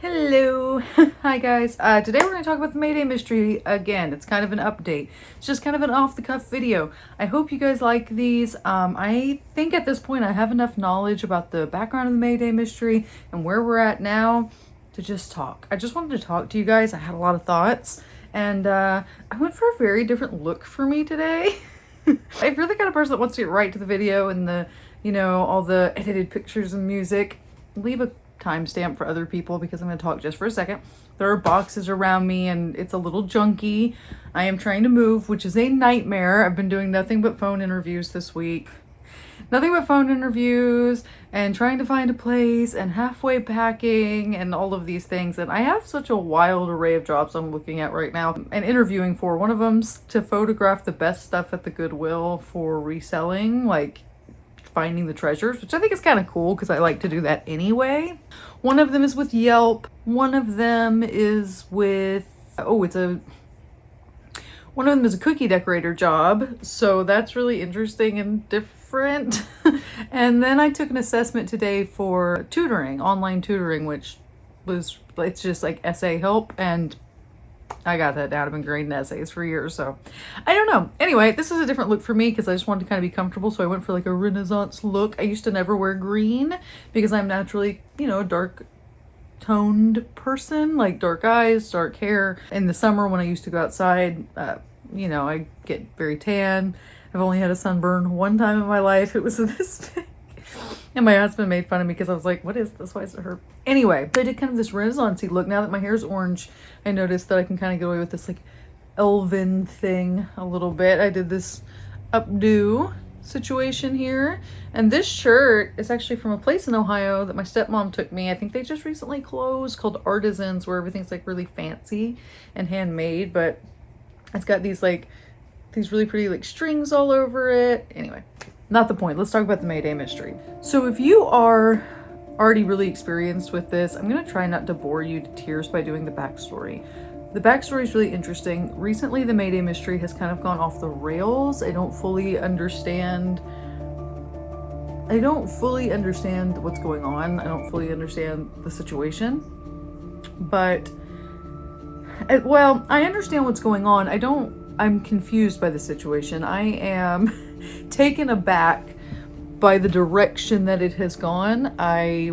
Hello. Hi guys. Today we're going to talk about the May Day Mystery again. It's kind of an update. It's just kind of an off-the-cuff video. I hope you guys like these. I think at this point I have enough knowledge about the background of the May Day Mystery and where we're at now to just talk. I just wanted to talk to you guys. I had a lot of thoughts and I went for a very different look for me today. I'm really kind of person that wants to get right to the video and the, all the edited pictures and music. Leave a timestamp for other people because I'm going to talk just for a second. There are boxes around me and it's a little junky. I am trying to move, which is a nightmare. I've been doing nothing but phone interviews this week. Nothing but phone interviews and trying to find a place and halfway packing and all of these things. And I have such a wild array of jobs I'm looking at right now and interviewing for. One of them's to photograph the best stuff at the Goodwill for reselling, like finding the treasures, which I think is kind of cool because I like to do that anyway. One of them is with Yelp. One of them is with, one of them is a cookie decorator job. So that's really interesting and different. And then I took an assessment today for tutoring, online tutoring, which was, it's just like essay help, and I got that down. I've been grading essays for years, so I don't know. Anyway, this is a different look for me because I just wanted to kind of be comfortable, so I went for like a Renaissance look. I used to never wear green because I'm naturally, a dark toned person, like dark eyes, dark hair. In the summer when I used to go outside, I get very tan. I've only had a sunburn one time in my life. It was this big. And my husband made fun of me because I was like, what is this? Why does it hurt? Anyway, so I did kind of this Renaissance-y look. Now that my hair is orange, I noticed that I can kind of get away with this like elven thing a little bit. I did this updo situation here. And this shirt is actually from a place in Ohio that my stepmom took me. I think they just recently closed, called Artisans, where everything's like really fancy and handmade. But it's got these really pretty like strings all over it. Anyway. Not the point. Let's talk about the May Day Mystery. So if you are already really experienced with this, I'm going to try not to bore you to tears by doing the backstory. The backstory is really interesting. Recently, the May Day Mystery has kind of gone off the rails. I don't fully understand what's going on. I don't fully understand the situation. But, well, I understand what's going on. I'm confused by the situation. I am taken aback by the direction that it has gone. I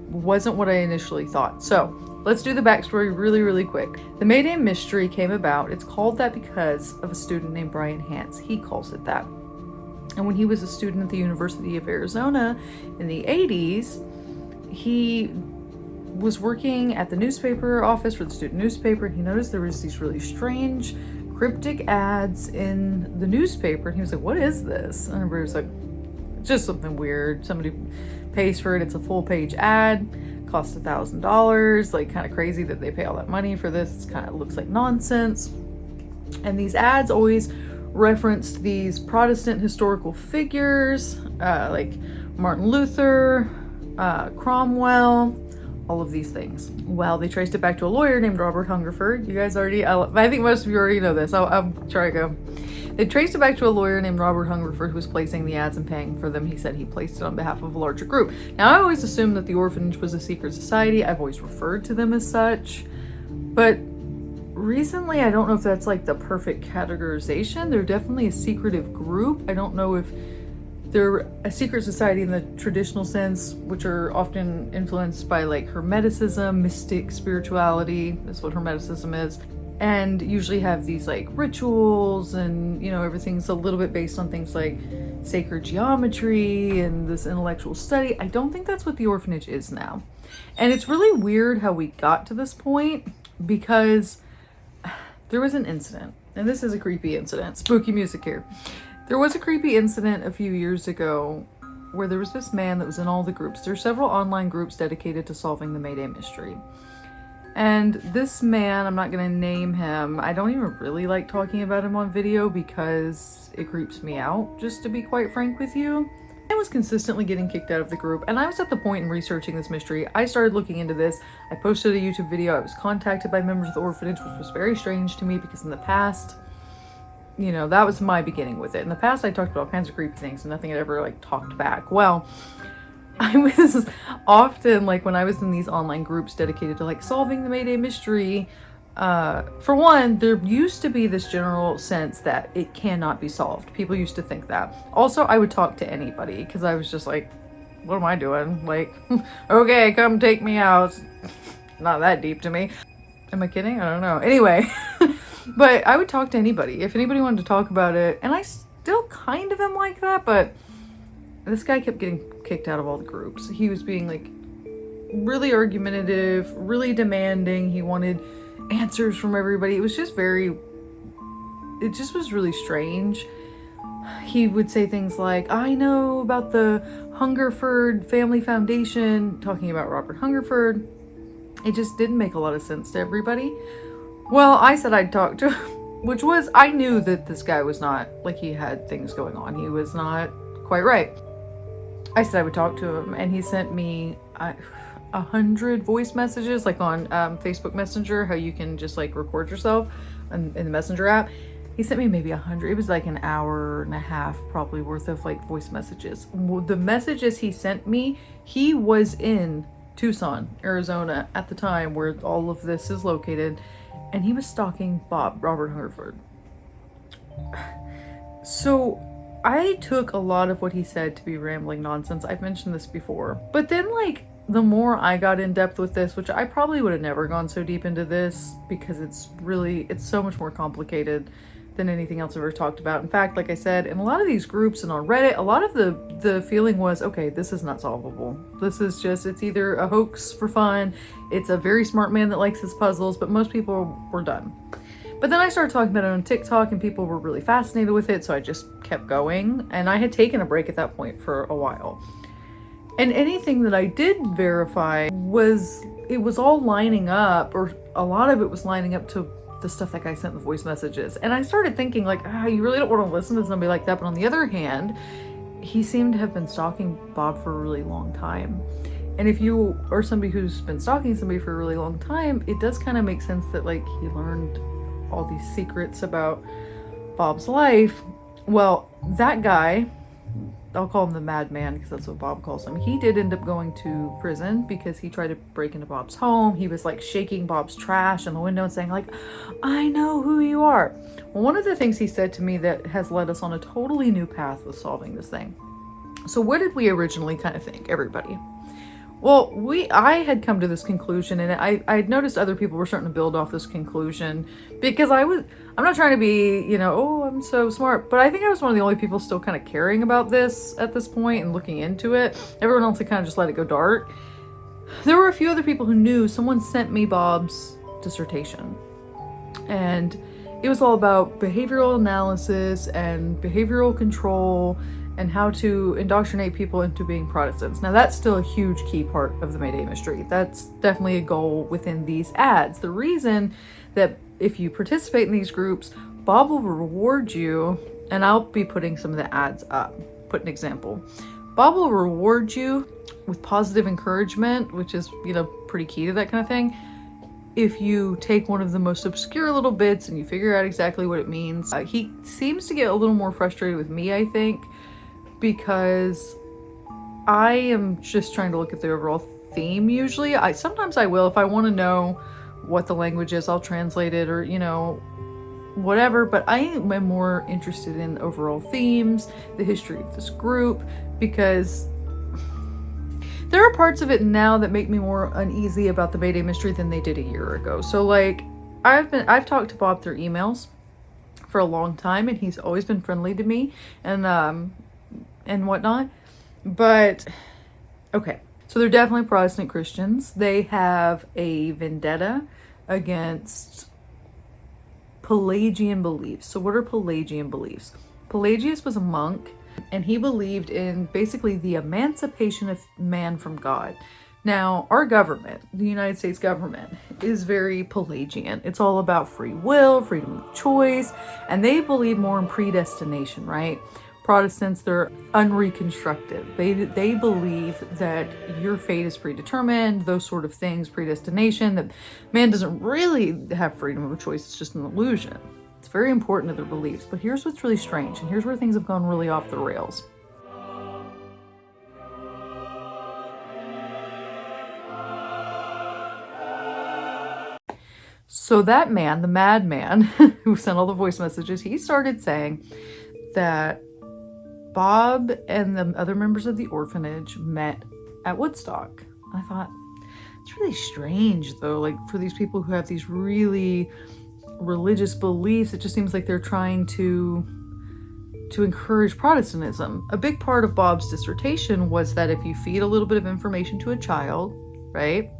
wasn't what I initially thought. So let's do the backstory really, really quick. The May Day Mystery came about. It's called that because of a student named Brian Hance. He calls it that. And when he was a student at the University of Arizona in the 80s, he was working at the newspaper office for the student newspaper. And he noticed there was these really strange cryptic ads in the newspaper, and he was like, what is this? And everybody was like, it's just something weird. Somebody pays for it. It's a full page ad, costs $1,000. Like, kind of crazy that they pay all that money for this. It kind of looks like nonsense. And these ads always referenced these Protestant historical figures, like Martin Luther, Cromwell, all of these things. Well, they traced it back to a lawyer named Robert Hungerford. You guys I think most of you already know this. I'll try to go. They traced it back to a lawyer named Robert Hungerford who was placing the ads and paying for them. He said he placed it on behalf of a larger group. Now, I always assumed that the orphanage was a secret society. I've always referred to them as such. But recently, I don't know if that's like the perfect categorization. They're definitely a secretive group. I don't know if they're a secret society in the traditional sense, which are often influenced by like Hermeticism, mystic spirituality. That's what Hermeticism is. And usually have these like rituals and, everything's a little bit based on things like sacred geometry and this intellectual study. I don't think that's what the orphanage is now. And it's really weird how we got to this point because there was an incident, and this is a creepy incident. Spooky music here. There was a creepy incident a few years ago where there was this man that was in all the groups. There are several online groups dedicated to solving the May Day Mystery. And this man, I'm not going to name him. I don't even really like talking about him on video because it creeps me out, just to be quite frank with you. I was consistently getting kicked out of the group, and I was at the point in researching this mystery. I started looking into this. I posted a YouTube video. I was contacted by members of the orphanage, which was very strange to me because in the past, that was my beginning with it. In the past, I talked about all kinds of creepy things and nothing had ever talked back. Well, I was often, like, when I was in these online groups dedicated to like solving the May Day mystery, for one, there used to be this general sense that it cannot be solved. People used to think that. Also, I would talk to anybody because I was just like, what am I doing? Like, okay, come take me out. Not that deep to me. Am I kidding? I don't know. Anyway, but I would talk to anybody if anybody wanted to talk about it. And I still kind of am like that, but this guy kept getting kicked out of all the groups. He was being like really argumentative, really demanding. He wanted answers from everybody. It was just it just was really strange. He would say things like, I know about the Hungerford Family Foundation, talking about Robert Hungerford. It just didn't make a lot of sense to everybody. Well, I said I'd talk to him, which was, I knew that this guy was not, like, he had things going on. He was not quite right. I said I would talk to him, and he sent me 100 voice messages, like on Facebook Messenger, how you can just like record yourself in the Messenger app. He sent me maybe 100. It was like an hour and a half probably worth of like voice messages. The messages he sent me, he was in Tucson, Arizona at the time where all of this is located, and he was stalking Robert Hungerford. So I took a lot of what he said to be rambling nonsense. I've mentioned this before. But then, like, the more I got in depth with this, which I probably would have never gone so deep into this because it's so much more complicated than anything else I've ever talked about. In fact, like I said, in a lot of these groups and on Reddit, a lot of the feeling was, okay, this is not solvable. This is just, it's either a hoax for fun, it's a very smart man that likes his puzzles, but most people were done. But then I started talking about it on TikTok and people were really fascinated with it, so I just kept going. And I had taken a break at that point for a while. And anything that I did verify was all lining up, or a lot of it was lining up to the stuff that guy sent in the voice messages. And I started thinking like, you really don't want to listen to somebody like that. But on the other hand, he seemed to have been stalking Bob for a really long time. And if you are somebody who's been stalking somebody for a really long time, it does kind of make sense that like he learned all these secrets about Bob's life. Well, that guy, I'll call him the madman because that's what Bob calls him. He did end up going to prison because he tried to break into Bob's home. He was like shaking Bob's trash in the window and saying like, I know who you are. Well, one of the things he said to me that has led us on a totally new path with solving this thing. So what did we originally kind of think, everybody? Well, I had come to this conclusion, and I had noticed other people were starting to build off this conclusion because I'm not trying to be, oh, I'm so smart, but I think I was one of the only people still kind of caring about this at this point and looking into it. Everyone else had kind of just let it go dark. There were a few other people who knew. Someone sent me Bob's dissertation, and it was all about behavioral analysis and behavioral control and how to indoctrinate people into being Protestants. Now that's still a huge key part of the May Day mystery. That's definitely a goal within these ads. The reason that if you participate in these groups, Bob will reward you, and I'll be putting some of the ads up. Put an example. Bob will reward you with positive encouragement, which is, pretty key to that kind of thing. If you take one of the most obscure little bits and you figure out exactly what it means. He seems to get a little more frustrated with me, I think, because I am just trying to look at the overall theme usually. Sometimes I will. If I want to know what the language is, I'll translate it or, whatever. But I am more interested in overall themes, the history of this group, because there are parts of it now that make me more uneasy about the May Day mystery than they did a year ago. So like, I've talked to Bob through emails for a long time, and he's always been friendly to me and whatnot. But okay, so they're definitely Protestant Christians. They have a vendetta against Pelagian beliefs. So what are Pelagian beliefs? Pelagius was a monk, and he believed in basically the emancipation of man from God. Now, our government, the United States government, is very Pelagian. It's all about free will, freedom of choice, and they believe more in predestination, right? Protestants, they're unreconstructive. They believe that your fate is predetermined, those sort of things, predestination, that man doesn't really have freedom of choice, it's just an illusion. It's very important to their beliefs. But here's what's really strange, and here's where things have gone really off the rails. So that man, the madman who sent all the voice messages, he started saying that Bob and the other members of the orphanage met at Woodstock. I thought, it's really strange though, like for these people who have these really religious beliefs, it just seems like they're trying to encourage Protestantism. A big part of Bob's dissertation was that if you feed a little bit of information to a child, right,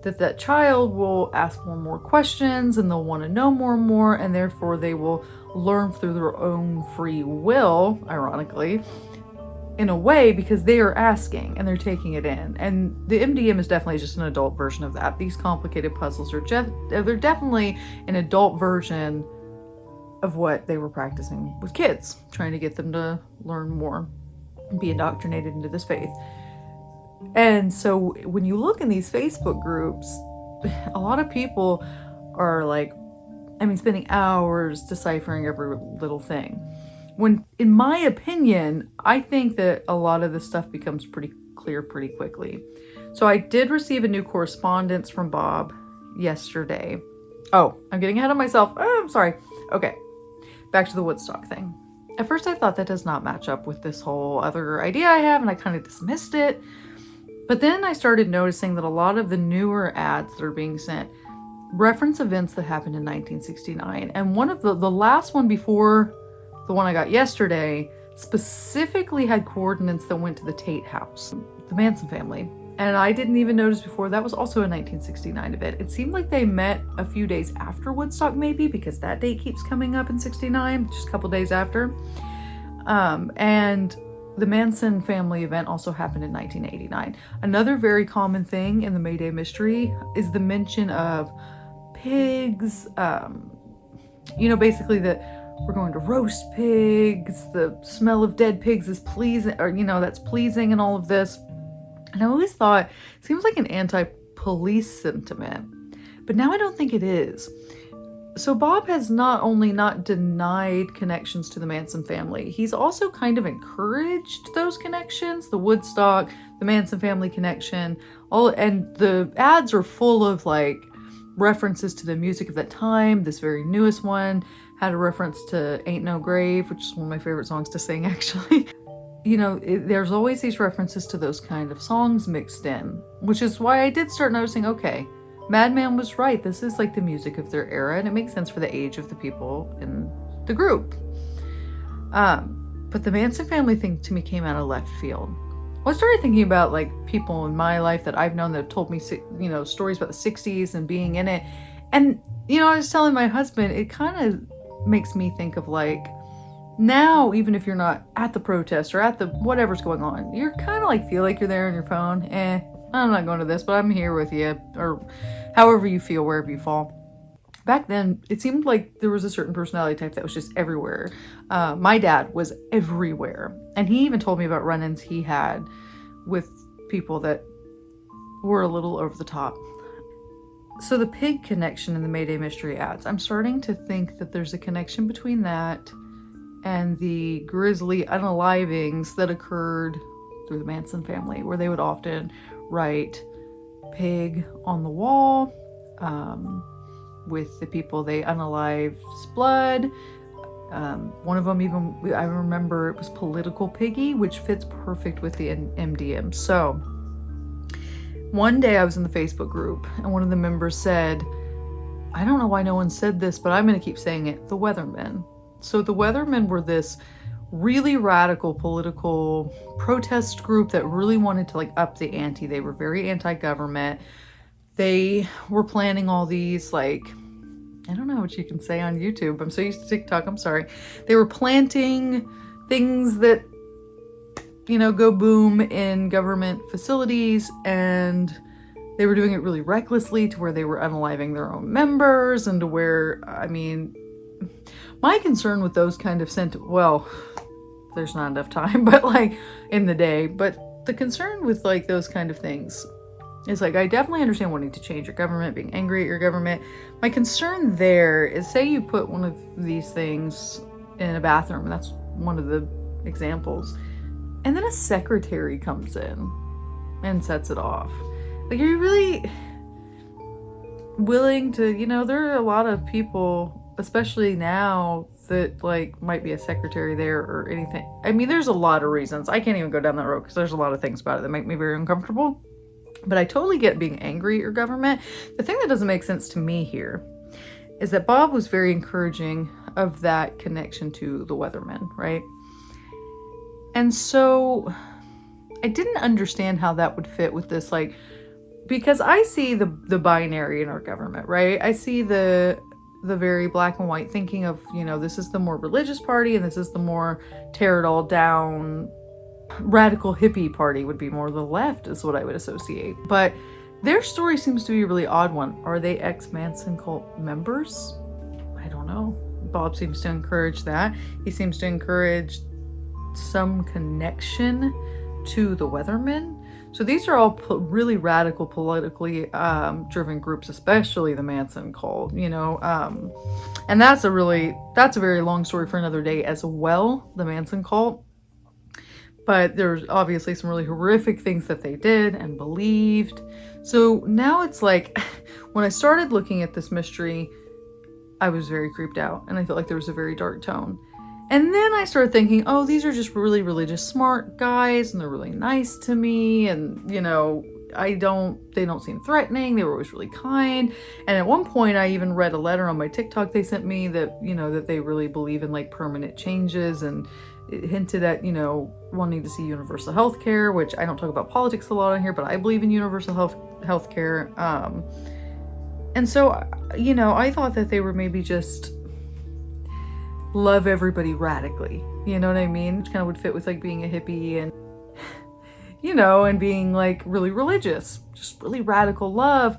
that child will ask more and more questions and they'll want to know more and more, and therefore they will learn through their own free will, ironically, in a way, because they are asking and they're taking it in. And the MDM is definitely just an adult version of that. These complicated puzzles they're definitely an adult version of what they were practicing with kids, trying to get them to learn more and be indoctrinated into this faith. And so when you look in these Facebook groups, a lot of people are like, spending hours deciphering every little thing. When, in my opinion, I think that a lot of this stuff becomes pretty clear pretty quickly. So I did receive a new correspondence from Bob yesterday. Oh, I'm getting ahead of myself. Oh, I'm sorry. Okay, back to the Woodstock thing. At first I thought that does not match up with this whole other idea I have, and I kind of dismissed it. But then I started noticing that a lot of the newer ads that are being sent reference events that happened in 1969. And one of the last one before the one I got yesterday specifically had coordinates that went to the Tate house, the Manson family. And I didn't even notice before that was also a 1969 event. It seemed like they met a few days after Woodstock, maybe, because that date keeps coming up in 69, just a couple days after. And the Manson family event also happened in 1989. Another very common thing in the May Day Mystery is the mention of pigs, basically that we're going to roast pigs, the smell of dead pigs is pleasing, or, that's pleasing and all of this. And I always thought, it seems like an anti-police sentiment, but now I don't think it is. So Bob has not only not denied connections to the Manson family, he's also kind of encouraged those connections, the Woodstock, the Manson family connection, and the ads are full of like references to the music of that time. This very newest one had a reference to Ain't No Grave, which is one of my favorite songs to sing, actually. There's always these references to those kind of songs mixed in, which is why I did start noticing, okay, Madman was right. This is like the music of their era, and it makes sense for the age of the people in the group. But the Manson family thing to me came out of left field. Well, I started thinking about like people in my life that I've known that have told me, stories about the 60s and being in it. And, I was telling my husband, it kind of makes me think of like, now, even if you're not at the protest or at the whatever's going on, you're kind of like feel like you're there on your phone. I'm not going to this, but I'm here with you, or however you feel, wherever you fall. Back then, it seemed like there was a certain personality type that was just everywhere. My dad was everywhere. And he even told me about run-ins he had with people that were a little over the top. So the pig connection in the May Day Mystery ads, I'm starting to think that there's a connection between that and the grisly unalivings that occurred through the Manson family, where they would often write pig on the wall with the people they unalived's blood. One of them even, I remember it was political piggy, which fits perfect with the MDM. So one day I was in the Facebook group and one of the members said, I don't know why no one said this, but I'm going to keep saying it, the Weathermen. So the Weathermen were this really radical political protest group that really wanted to like up the ante. They were very anti-government. They were planning all these like, I don't know what you can say on YouTube. I'm so used to TikTok, I'm sorry. They were planting things that, go boom in government facilities, and they were doing it really recklessly to where they were unaliving their own members, and to where, my concern with those kind of there's not enough time, but like in the day, but the concern with like those kind of things is like, I definitely understand wanting to change your government, being angry at your government. My concern there is, say you put one of these things in a bathroom, and that's one of the examples, and then a secretary comes in and sets it off. Like, are you really, willing to, there are a lot of people, especially now, that like might be a secretary there or anything. I mean, there's a lot of reasons. I can't even go down that road because there's a lot of things about it that make me very uncomfortable. But I totally get being angry at your government. The thing that doesn't make sense to me here is that Bob was very encouraging of that connection to the Weathermen, right? And so I didn't understand how that would fit with this, like, because I see the binary in our government, right? I see the very black and white thinking of, this is the more religious party and this is the more tear it all down radical hippie party would be more the left is what I would associate. But their story seems to be a really odd one. Are they ex-Manson cult members? I don't know. Bob seems to encourage that. He seems to encourage some connection to the Weathermen. So these are all really radical, politically driven groups, especially the Manson cult, and that's a very long story for another day as well, the Manson cult. But there's obviously some really horrific things that they did and believed. So now it's like, when I started looking at this mystery, I was very creeped out and I felt like there was a very dark tone. And then I started thinking, oh, these are just really religious, smart guys, and they're really nice to me. And, they don't seem threatening. They were always really kind. And at one point I even read a letter on my TikTok they sent me that, that they really believe in like permanent changes, and it hinted at, wanting to see universal health care, which I don't talk about politics a lot on here, but I believe in universal health care. And so, I thought that they were maybe just love everybody radically, you know what I mean? Which kind of would fit with like being a hippie and, and being like really religious, just really radical love.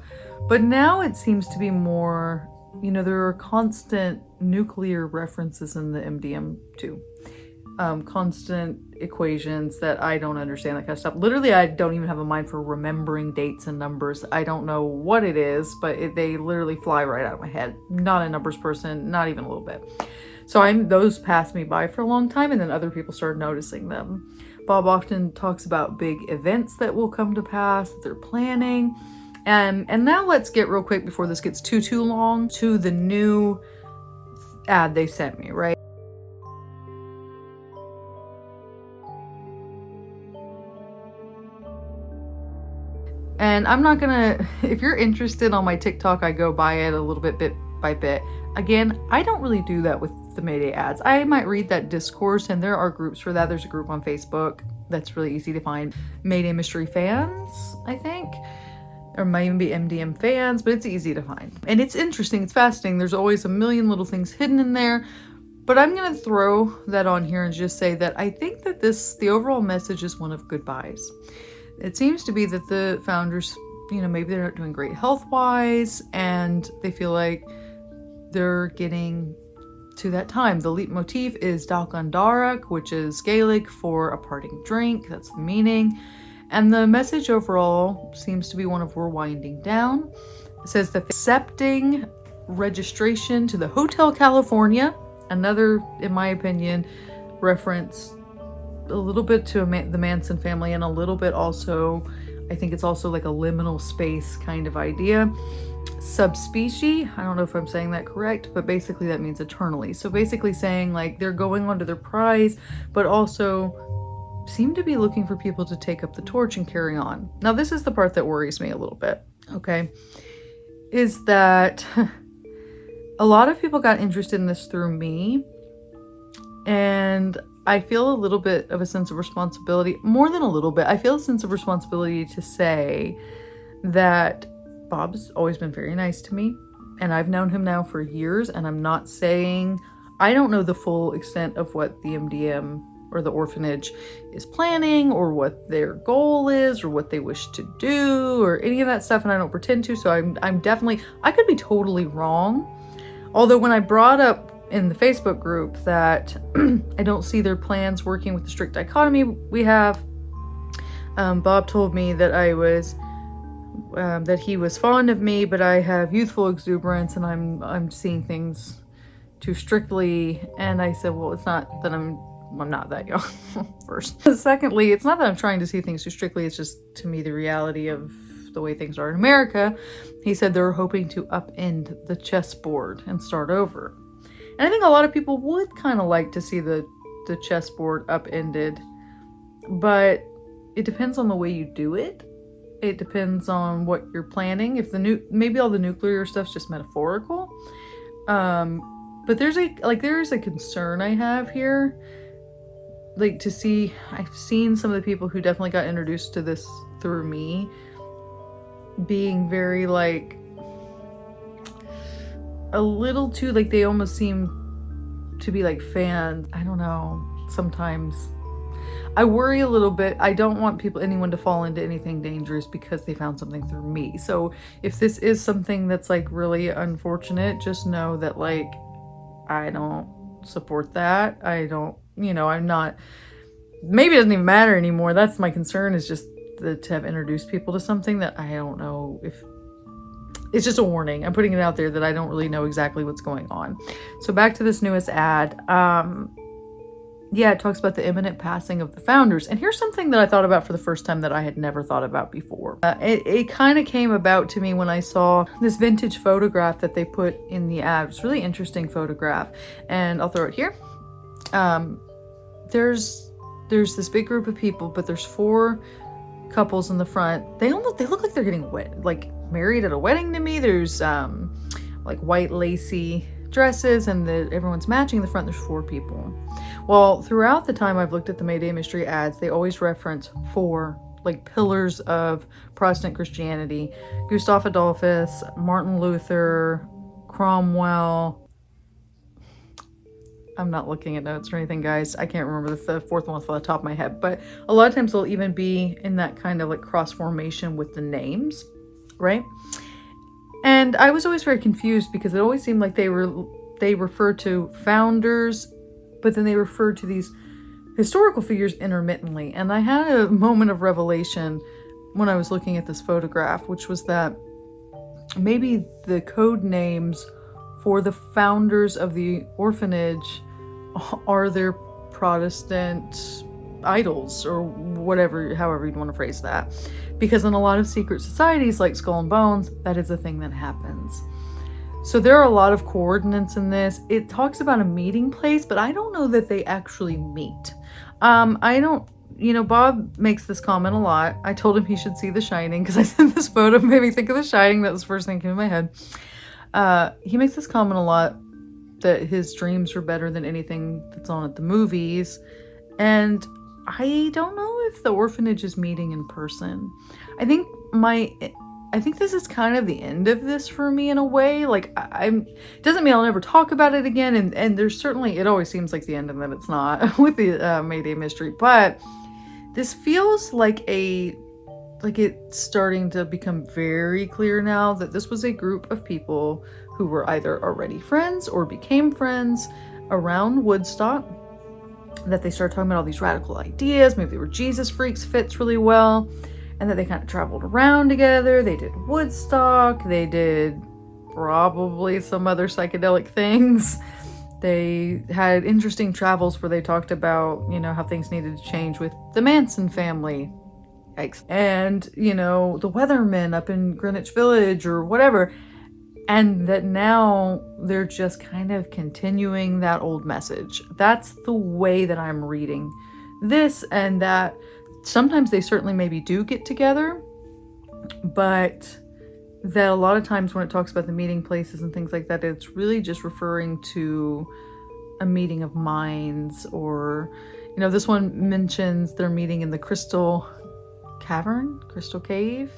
But now it seems to be more, there are constant nuclear references in the MDM too. Constant equations that I don't understand, that kind of stuff. Literally, I don't even have a mind for remembering dates and numbers. I don't know what it is, but they literally fly right out of my head. Not a numbers person, not even a little bit. So those passed me by for a long time, and then other people started noticing them. Bob often talks about big events that will come to pass, that they're planning. And now let's get real quick, before this gets too long, to the new ad they sent me, right? And I'm not gonna, if you're interested on my TikTok, I go by it a little bit by bit. Again, I don't really do that with the May Day ads. I might read that discourse, and there are groups for that. There's a group on Facebook that's really easy to find. May Day Mystery fans, I think. Or might even be MDM fans, but it's easy to find. And it's interesting, it's fascinating. There's always a million little things hidden in there. But I'm gonna throw that on here and just say that I think that the overall message is one of goodbyes. It seems to be that the founders, maybe they're not doing great health-wise, and they feel like they're getting to that time. The leitmotif is Dalkan Darak, which is Gaelic for a parting drink. That's the meaning. And the message overall seems to be one of we're winding down. It says that accepting registration to the Hotel California, another, in my opinion, reference a little bit to the Manson family, and a little bit also, I think it's also like a liminal space kind of idea. Subspecies, I don't know if I'm saying that correct, but basically that means eternally. So basically saying like they're going on to their prize, but also seem to be looking for people to take up the torch and carry on. Now this is the part that worries me a little bit, okay? Is that a lot of people got interested in this through me, and I feel a little bit of a sense of responsibility, more than a little bit. I feel a sense of responsibility to say that Bob's always been very nice to me, and I've known him now for years, and I'm not saying, I don't know the full extent of what the MDM or the orphanage is planning, or what their goal is, or what they wish to do, or any of that stuff, and I don't pretend to, so I'm definitely, I could be totally wrong. Although when I brought up in the Facebook group that I don't see their plans working with the strict dichotomy we have, Bob told me that that he was fond of me, but I have youthful exuberance and I'm seeing things too strictly. And I said, well, it's not that I'm not that young, first. Secondly, it's not that I'm trying to see things too strictly, it's just, to me, the reality of the way things are in America, he said they're hoping to upend the chessboard and start over. And I think a lot of people would kind of like to see the chessboard upended, but it depends on the way you do it. It depends on what you're planning. If maybe all the nuclear stuff's just metaphorical. But there is a concern I have here. Like, I've seen some of the people who definitely got introduced to this through me being very, like, a little too, like, they almost seem to be like fans. I don't know. Sometimes I worry a little bit. I don't want anyone to fall into anything dangerous because they found something through me. So if this is something that's like really unfortunate, just know that, like, I don't support that. I don't, I'm not, maybe it doesn't even matter anymore. That's my concern, is just to have introduced people to something that I don't know if, it's just a warning. I'm putting it out there that I don't really know exactly what's going on. So back to this newest ad. It talks about the imminent passing of the founders. And here's something that I thought about for the first time that I had never thought about before. It kind of came about to me when I saw this vintage photograph that they put in the ad. It's a really interesting photograph, and I'll throw it here. There's this big group of people, but there's 4 couples in the front. They look like they're getting married at a wedding to me. There's like white lacy dresses, and everyone's matching. In the front, there's 4 people. Well, throughout the time I've looked at the May Day Mystery ads, they always reference 4 pillars of Protestant Christianity: Gustav Adolphus, Martin Luther, Cromwell. I'm not looking at notes or anything, guys. I can't remember the 4th one off the top of my head, but a lot of times they'll even be in that kind of cross formation with the names, right? And I was always very confused because it always seemed like they referred to founders, but then they referred to these historical figures intermittently. And I had a moment of revelation when I was looking at this photograph, which was that maybe the code names for the founders of the orphanage are their Protestant idols, or however you'd want to phrase that. Because in a lot of secret societies like Skull and Bones, that is a thing that happens. So there are a lot of coordinates in this. It talks about a meeting place, but I don't know that they actually meet. Bob makes this comment a lot. I told him he should see The Shining because I sent this photo, made me think of The Shining. That was the first thing that came in my head. He makes this comment a lot that his dreams are better than anything that's on at the movies. And I don't know if the orphanage is meeting in person. I think this is kind of the end of this for me in a way. It doesn't mean I'll never talk about it again. And there's certainly, it always seems like the end, and then it's not with the May Day Mystery. But this feels like it's starting to become very clear now that this was a group of people who were either already friends or became friends around Woodstock, that they started talking about all these radical ideas. Maybe they were Jesus freaks, fits really well. And that they kind of traveled around together. They did Woodstock. They did probably some other psychedelic things. They had interesting travels where they talked about, how things needed to change with the Manson family. Yikes. And, the Weathermen up in Greenwich Village or whatever. And that now they're just kind of continuing that old message. That's the way that I'm reading this, and that sometimes they certainly maybe do get together, but that a lot of times when it talks about the meeting places and things like that, it's really just referring to a meeting of minds. Or, this one mentions they're meeting in the Crystal Cave.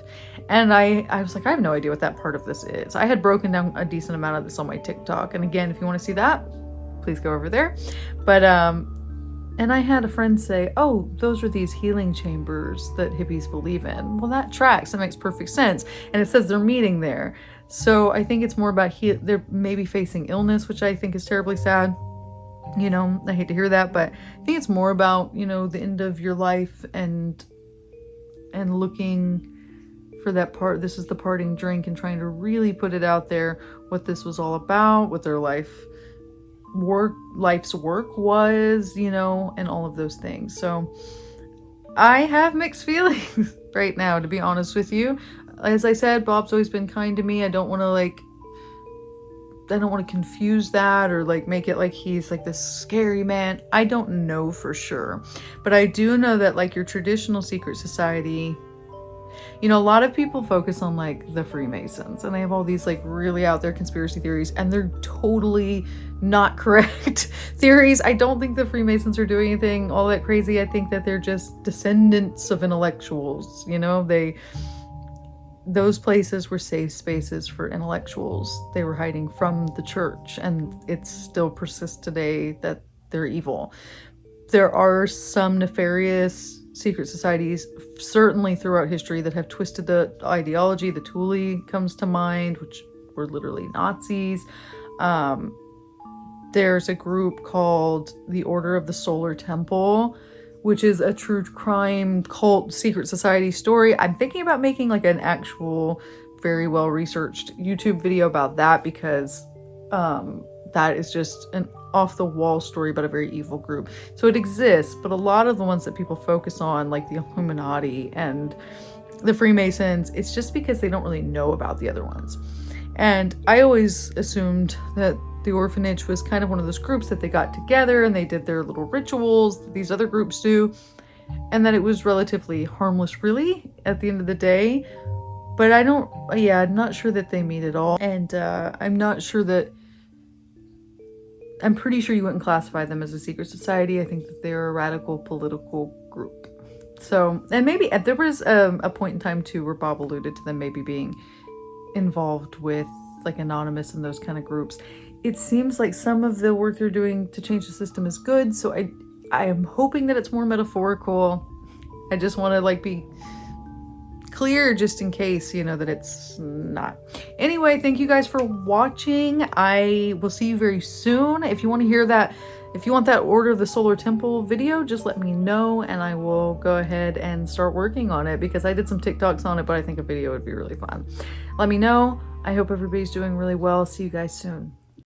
And I was like, I have no idea what that part of this is. I had broken down a decent amount of this on my TikTok. And again, if you want to see that, please go over there. But, and I had a friend say, oh, those are these healing chambers that hippies believe in. Well, that tracks. That makes perfect sense. And it says they're meeting there. So I think it's more about they're maybe facing illness, which I think is terribly sad. I hate to hear that, but I think it's more about, the end of your life and looking for that part. This is the parting drink, and trying to really put it out there what this was all about, what their life's work was, and all of those things. So I have mixed feelings right now, to be honest with you. as I said, Bob's always been kind to me. I don't want to confuse that or like make it like he's like this scary man. I don't know for sure, but I do know that like your traditional secret society, you know, a lot of people focus on like the Freemasons and they have all these like really out there conspiracy theories, and they're totally not correct theories. I don't think the Freemasons are doing anything all that crazy. I think that they're just descendants of intellectuals. You know, those places were safe spaces for intellectuals. They were hiding from the church, and it still persists today that they're evil. There are some nefarious secret societies, certainly throughout history, that have twisted the ideology. The Thule comes to mind, which were literally Nazis. There's a group called the Order of the Solar Temple, which is a true crime cult secret society story. I'm thinking about making like an actual very well researched YouTube video about that, because that is just an off the wall story about a very evil group. So it exists, but a lot of the ones that people focus on, like the Illuminati and the Freemasons, it's just because they don't really know about the other ones. And I always assumed that the orphanage was kind of one of those groups that they got together and they did their little rituals that these other groups do, and that it was relatively harmless really at the end of the day. But I'm not sure that they meet at all. And I'm pretty sure you wouldn't classify them as a secret society. I think that they're a radical political group. So, and maybe there was a point in time too where Bob alluded to them maybe being involved with like Anonymous and those kind of groups. It seems like some of the work they're doing to change the system is good. So I am hoping that it's more metaphorical. I just want to like be clear just in case, you know, that it's not. Anyway, thank you guys for watching. I will see you very soon. If you want to hear that, if you want that Order of the Solar Temple video, just let me know and I will go ahead and start working on it, because I did some TikToks on it, but I think a video would be really fun. Let me know. I hope everybody's doing really well. See you guys soon.